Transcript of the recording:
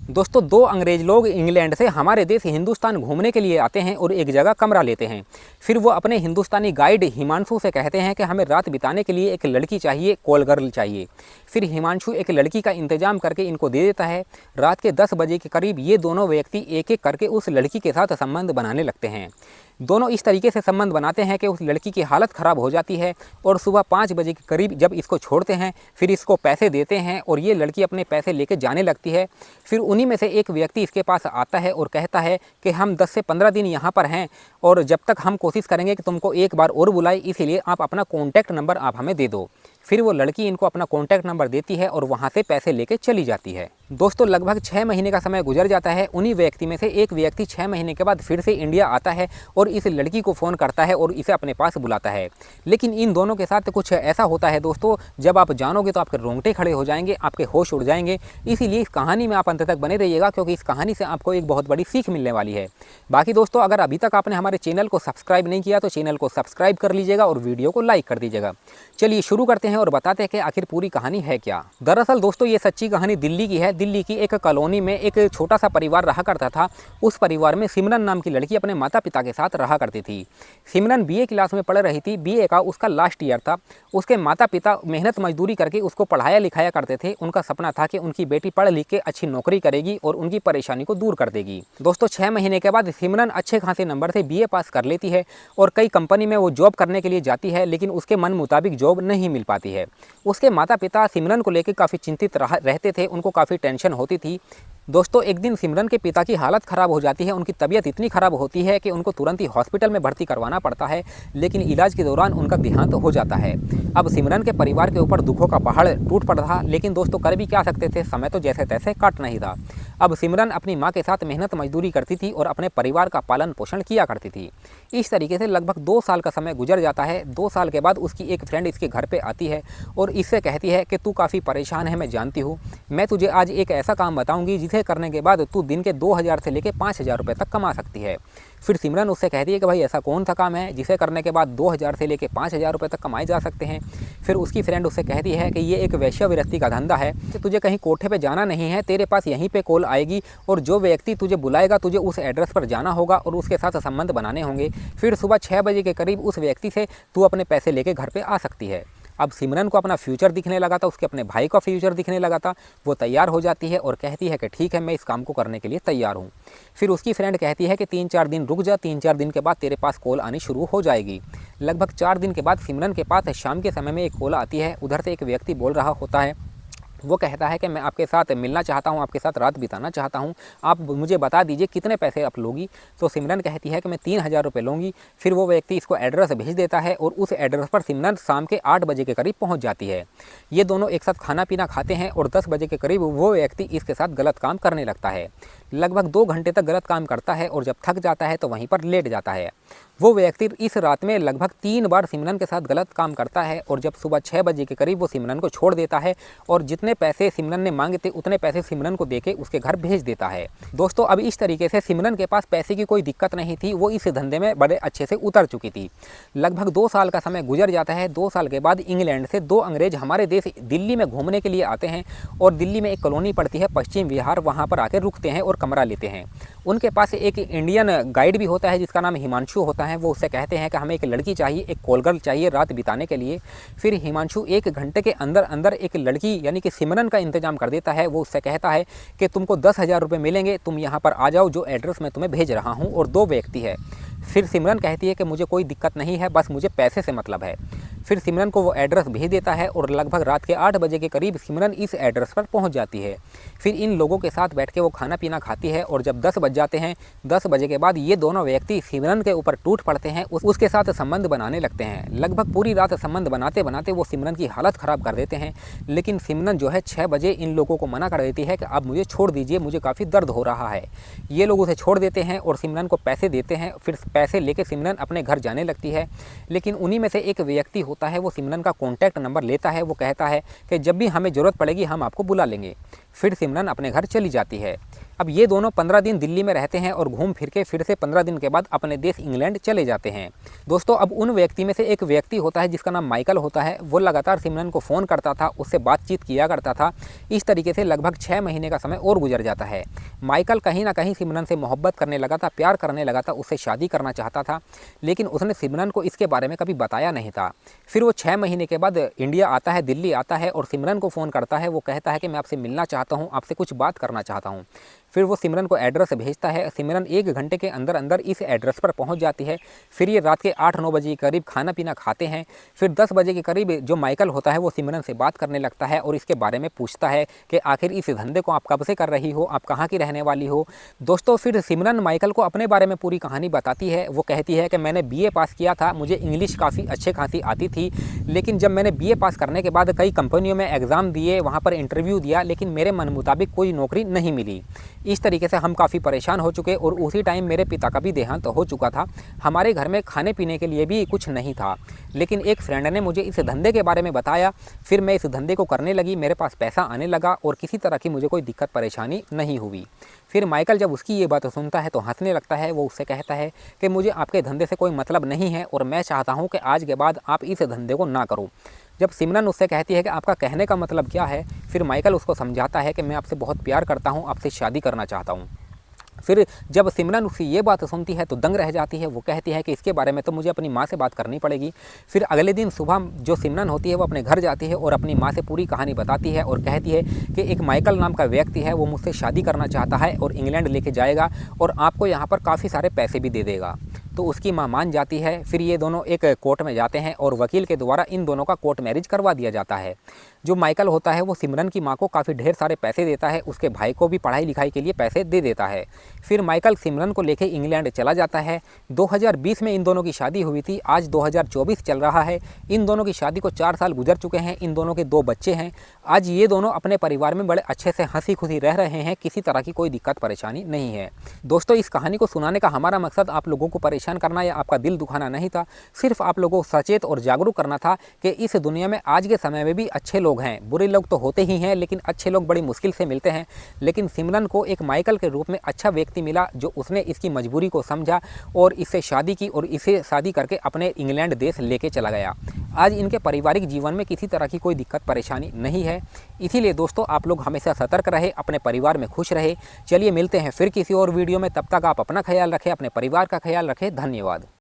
दोस्तों, दो अंग्रेज लोग इंग्लैंड से हमारे देश हिंदुस्तान घूमने के लिए आते हैं और एक जगह कमरा लेते हैं। फिर वो अपने हिंदुस्तानी गाइड हिमांशु से कहते हैं कि हमें रात बिताने के लिए एक लड़की चाहिए, कॉल गर्ल चाहिए। फिर हिमांशु एक लड़की का इंतजाम करके इनको दे देता है। रात के 10 बजे के करीब ये दोनों व्यक्ति एक एक करके उस लड़की के साथ संबंध बनाने लगते हैं। दोनों इस तरीके से संबंध बनाते हैं कि उस लड़की की हालत ख़राब हो जाती है और सुबह 5 बजे के करीब जब इसको छोड़ते हैं, फिर इसको पैसे देते हैं और ये लड़की अपने पैसे लेके जाने लगती है। फिर उन्हीं में से एक व्यक्ति इसके पास आता है और कहता है कि हम 10 से 15 दिन यहाँ पर हैं और जब तक हम कोशिश करेंगे कि तुमको एक बार और बुलाए, इसीलिए आप अपना कॉन्टैक्ट नंबर आप हमें दे दो। फिर वो लड़की इनको अपना कॉन्टैक्ट नंबर देती है और वहाँ से पैसे लेके चली जाती है। दोस्तों, लगभग 6 महीने का समय गुजर जाता है। उन्हीं व्यक्ति में से एक व्यक्ति 6 महीने के बाद फिर से इंडिया आता है और इस लड़की को फ़ोन करता है और इसे अपने पास बुलाता है। लेकिन इन दोनों के साथ कुछ ऐसा होता है दोस्तों, जब आप जानोगे तो आपके रोंगटे खड़े हो जाएंगे, आपके होश उड़ जाएंगे। इसीलिए इस कहानी में आप अंत तक बने रहिएगा, क्योंकि इस कहानी से आपको एक बहुत बड़ी सीख मिलने वाली है। बाकी दोस्तों, अगर अभी तक आपने हमारे चैनल को सब्सक्राइब नहीं किया तो चैनल को सब्सक्राइब कर लीजिएगा और वीडियो को लाइक कर दीजिएगा। चलिए शुरू करते हैं और बताते हैं कि आखिर पूरी कहानी है क्या। दरअसल दोस्तों, ये सच्ची कहानी दिल्ली की है। दिल्ली की एक कॉलोनी में एक छोटा सा परिवार रहा करता था। उस परिवार में सिमरन नाम की लड़की अपने माता पिता के साथ रहा करती थी। सिमरन बीए क्लास में पढ़ रही थी। बीए का उसका लास्ट ईयर था। उसके माता पिता मेहनत मजदूरी करके उसको पढ़ाया लिखाया करते थे। उनका सपना था कि उनकी बेटी पढ़ लिख के अच्छी नौकरी करेगी और उनकी परेशानी को दूर कर देगी। दोस्तों, 6 महीने के बाद सिमरन अच्छे खासे नंबर से बीए पास कर लेती है और कई कंपनी में वो जॉब करने के लिए जाती है, लेकिन उसके मन मुताबिक जॉब नहीं मिल पाती है। उसके माता पिता सिमरन को लेकर काफ़ी चिंतित रहते थे। उनको काफ़ी टेंशन होती थी। दोस्तों, एक दिन सिमरन के पिता की हालत ख़राब हो जाती है। उनकी तबीयत इतनी ख़राब होती है कि उनको तुरंत ही हॉस्पिटल में भर्ती करवाना पड़ता है, लेकिन इलाज के दौरान उनका देहांत हो जाता है। अब सिमरन के परिवार के ऊपर दुखों का पहाड़ टूट पड़ा था, लेकिन दोस्तों कर भी क्या सकते थे, समय तो जैसे तैसे काट नहीं था। अब सिमरन अपनी माँ के साथ मेहनत मजदूरी करती थी और अपने परिवार का पालन पोषण किया करती थी। इस तरीके से लगभग 2 साल का समय गुजर जाता है। 2 साल के बाद उसकी एक फ्रेंड इसके घर पे आती है और इससे कहती है कि तू काफ़ी परेशान है, मैं जानती हूँ। मैं तुझे आज एक ऐसा काम बताऊँगी जिसे करने के बाद तू दिन के 2000 से लेकर 5000 रुपये तक कमा सकती है। फिर सिमरन उससे कहती है कि भाई ऐसा कौन सा काम है जिसे करने के बाद 2000 से लेकर 5000 रुपये तक कमाए जा सकते हैं। फिर उसकी फ्रेंड उससे कहती है कि ये एक वेश्यावृत्ति का धंधा है कि तुझे कहीं कोठे पे जाना नहीं है, तेरे पास यहीं पे कॉल आएगी और जो व्यक्ति तुझे बुलाएगा तुझे उस एड्रेस पर जाना होगा और उसके साथ संबंध बनाने होंगे। फिर सुबह 6 बजे के करीब उस व्यक्ति से तू अपने पैसे लेके घर पे आ सकती है। अब सिमरन को अपना फ्यूचर दिखने लगा था, उसके अपने भाई का फ्यूचर दिखने लगा था। वो तैयार हो जाती है और कहती है कि ठीक है, मैं इस काम को करने के लिए तैयार हूँ। फिर उसकी फ्रेंड कहती है कि 3-4 दिन रुक जा, 3-4 दिन के बाद तेरे पास कॉल आनी शुरू हो जाएगी। लगभग 4 दिन के बाद सिमरन के पास शाम के समय में एक कॉल आती है। उधर से एक व्यक्ति बोल रहा होता है। वो कहता है कि मैं आपके साथ मिलना चाहता हूँ, आपके साथ रात बिताना चाहता हूँ, आप मुझे बता दीजिए कितने पैसे आप लोगी। तो सिमरन कहती है कि मैं 3000 रुपये लूँगी। फिर वो व्यक्ति इसको एड्रेस भेज देता है और उस एड्रेस पर सिमरन शाम के 8 बजे के करीब पहुँच जाती है। ये दोनों एक साथ खाना पीना खाते हैं और 10 बजे के करीब वो व्यक्ति इसके साथ गलत काम करने लगता है। लगभग 2 घंटे तक गलत काम करता है और जब थक जाता है तो वहीं पर लेट जाता है। वो व्यक्ति इस रात में लगभग 3 बार सिमरन के साथ गलत काम करता है और जब सुबह 6 बजे के करीब वो सिमरन को छोड़ देता है और जितने पैसे सिमरन ने मांगे थे उतने पैसे सिमरन को देके उसके घर भेज देता है। दोस्तों, अब इस तरीके से सिमरन के पास पैसे की कोई दिक्कत नहीं थी। वो इस धंधे में बड़े अच्छे से उतर चुकी थी। लगभग 2 साल का समय गुजर जाता है। 2 साल के बाद इंग्लैंड से 2 अंग्रेज हमारे देश दिल्ली में घूमने के लिए आते हैं और दिल्ली में एक कॉलोनी पड़ती है पश्चिम विहार, वहाँ पर आकर रुकते हैं और कमरा लेते हैं। उनके पास एक इंडियन गाइड भी होता है जिसका नाम हिमांशु होता है। वो उससे कहते हैं कि हमें एक लड़की चाहिए, एक कॉल गर्ल चाहिए रात बिताने के लिए। फिर हिमांशु 1 घंटे के अंदर अंदर एक लड़की यानी कि सिमरन का इंतजाम कर देता है। वो उससे कहता है कि तुमको 10,000 रुपये मिलेंगे, तुम यहाँ पर आ जाओ जो एड्रेस मैं तुम्हें भेज रहा हूँ, और 2 व्यक्ति है। फिर सिमरन कहती है कि मुझे कोई दिक्कत नहीं है, बस मुझे पैसे से मतलब है। फिर सिमरन को वो एड्रेस भेज देता है और लगभग रात के 8 बजे के करीब सिमरन इस एड्रेस पर पहुंच जाती है। फिर इन लोगों के साथ बैठ के वो खाना पीना खाती है और जब 10 बज जाते हैं, 10 बजे के बाद ये दोनों व्यक्ति सिमरन के ऊपर टूट पड़ते हैं, उसके साथ संबंध बनाने लगते हैं। लगभग पूरी रात संबंध बनाते बनाते वो सिमरन की हालत ख़राब कर देते हैं। लेकिन सिमरन जो है 6 बजे इन लोगों को मना कर देती है कि अब मुझे छोड़ दीजिए, मुझे काफ़ी दर्द हो रहा है। ये लोग उसे छोड़ देते हैं और सिमरन को पैसे देते हैं। फिर पैसे लेके सिमरन अपने घर जाने लगती है। लेकिन उन्हीं में से एक व्यक्ति होता है, वो सिमरन का कॉन्टैक्ट नंबर लेता है। वो कहता है कि जब भी हमें ज़रूरत पड़ेगी हम आपको बुला लेंगे। फिर सिमरन अपने घर चली जाती है। अब ये दोनों 15 दिन दिल्ली में रहते हैं और घूम फिर के फिर से 15 दिन के बाद अपने देश इंग्लैंड चले जाते हैं। दोस्तों, अब उन व्यक्ति में से एक व्यक्ति होता है जिसका नाम माइकल होता है। वो लगातार सिमरन को फ़ोन करता था, उससे बातचीत किया करता था। इस तरीके से लगभग 6 महीने का समय और गुजर जाता है। माइकल कहीं ना कहीं सिमरन से मोहब्बत करने लगा था, प्यार करने लगा था, उससे शादी करना चाहता था, लेकिन उसने सिमरन को इसके बारे में कभी बताया नहीं था। फिर वो 6 महीने के बाद इंडिया आता है, दिल्ली आता है और सिमरन को फ़ोन करता है। वो कहता है कि मैं आपसे मिलना चाहता हूँ, आपसे कुछ बात करना चाहता हूँ। फिर वो सिमरन को एड्रेस भेजता है। सिमरन 1 घंटे के अंदर अंदर इस एड्रेस पर पहुंच जाती है। फिर ये रात के 8-9 बजे के करीब खाना पीना खाते हैं। फिर 10 बजे के करीब जो माइकल होता है वो सिमरन से बात करने लगता है और इसके बारे में पूछता है कि आखिर इस धंधे को आप कब से कर रही हो, आप कहाँ की रहने वाली हो। दोस्तों, फिर सिमरन माइकल को अपने बारे में पूरी कहानी बताती है। वो कहती है कि मैंने BA पास किया था, मुझे इंग्लिश काफ़ी अच्छे खासी आती थी, लेकिन जब मैंने BA पास करने के बाद कई कंपनियों में एग्ज़ाम दिए, वहाँ पर इंटरव्यू दिया, लेकिन मेरे मन मुताबिक कोई नौकरी नहीं मिली। इस तरीके से हम काफ़ी परेशान हो चुके और उसी टाइम मेरे पिता का भी देहांत हो चुका था। हमारे घर में खाने पीने के लिए भी कुछ नहीं था, लेकिन एक फ्रेंड ने मुझे इस धंधे के बारे में बताया। फिर मैं इस धंधे को करने लगी, मेरे पास पैसा आने लगा और किसी तरह की मुझे कोई दिक्कत परेशानी नहीं हुई। फिर माइकल जब उसकी ये बात सुनता है तो हंसने लगता है। वो उससे कहता है कि मुझे आपके धंधे से कोई मतलब नहीं है और मैं चाहता हूँ कि आज के बाद आप इस धंधे को ना करो। जब सिमरन उससे कहती है कि आपका कहने का मतलब क्या है, फिर माइकल उसको समझाता है कि मैं आपसे बहुत प्यार करता हूँ, आपसे शादी करना चाहता हूँ। फिर जब सिमरन उसकी ये बात सुनती है तो दंग रह जाती है। वो कहती है कि इसके बारे में तो मुझे अपनी माँ से बात करनी पड़ेगी। फिर अगले दिन सुबह जो सिमरन होती है वो अपने घर जाती है और अपनी माँ से पूरी कहानी बताती है और कहती है कि एक माइकल नाम का व्यक्ति है, वो मुझसे शादी करना चाहता है और इंग्लैंड लेके जाएगा और आपको यहाँ पर काफ़ी सारे पैसे भी दे देगा। तो उसकी माँ मान जाती है। फिर ये दोनों एक कोर्ट में जाते हैं और वकील के द्वारा इन दोनों का कोर्ट मैरिज करवा दिया जाता है। जो माइकल होता है वो सिमरन की माँ को काफ़ी ढेर सारे पैसे देता है, उसके भाई को भी पढ़ाई लिखाई के लिए पैसे दे देता है। फिर माइकल सिमरन को लेकर इंग्लैंड चला जाता है। 2020 में इन दोनों की शादी हुई थी, आज 2024 चल रहा है। इन दोनों की शादी को 4 साल गुजर चुके हैं। इन दोनों के 2 बच्चे हैं। आज ये दोनों अपने परिवार में बड़े अच्छे से हंसी खुशी रह रहे हैं, किसी तरह की कोई दिक्कत परेशानी नहीं है। दोस्तों, इस कहानी को सुनाने का हमारा मकसद आप लोगों को परेशान करना या आपका दिल दुखाना नहीं था, सिर्फ आप लोगों को सचेत और जागरूक करना था कि इस दुनिया में आज के समय में भी अच्छे लोग हैं। बुरे लोग तो होते ही हैं, लेकिन अच्छे लोग बड़ी मुश्किल से मिलते हैं। लेकिन सिमरन को एक माइकल के रूप में अच्छा व्यक्ति मिला जो उसने इसकी मजबूरी को समझा और इससे शादी की और इसे शादी करके अपने इंग्लैंड देश लेके चला गया। आज इनके पारिवारिक जीवन में किसी तरह की कोई दिक्कत परेशानी नहीं है। इसीलिए दोस्तों, आप लोग हमेशा सतर्क रहे, अपने परिवार में खुश रहे। चलिए मिलते हैं फिर किसी और वीडियो में, तब तक आप अपना ख्याल रखें, अपने परिवार का ख्याल रखें। धन्यवाद।